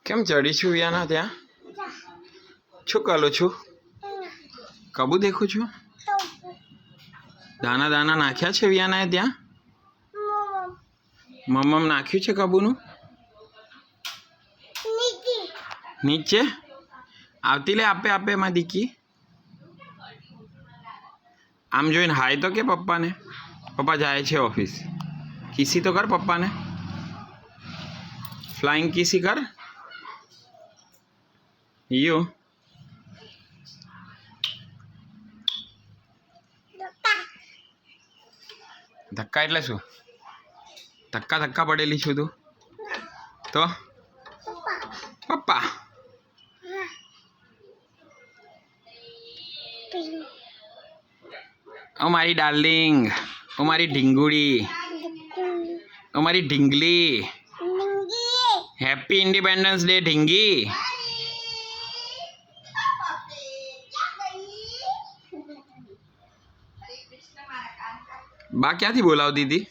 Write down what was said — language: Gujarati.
કેમ ચડી છું વિયાના ત્યાં? શું કરું છું? કબૂ દેખું છું? દાના દાના નાખ્યા છે વિયાનાએ ત્યાં? મમ્મમ નાખ્યું છે કબૂનું? નીચે આવતી લે આપે આપે એમાં દીકી. આમ જોઈને હાય તો કે પપ્પાને. પપ્પા જાય છે ઓફિસ. કિસી તો કર પપ્પાને. ફ્લાઇંગ કિસી કર. યુ ધક્કા એટલે શું? ધક્કા ધક્કા પડેલી છું તું તો? પપ્પા ઓ મારી ડાર્લિંગ, ઓ મારી ઢીંગુડી, ઓ મારી ઢીંગલી. હેપી ઇન્ડિપેન્ડન્સ ડે ઢીંગી. બા ક્યાંથી બોલાવતી હતી?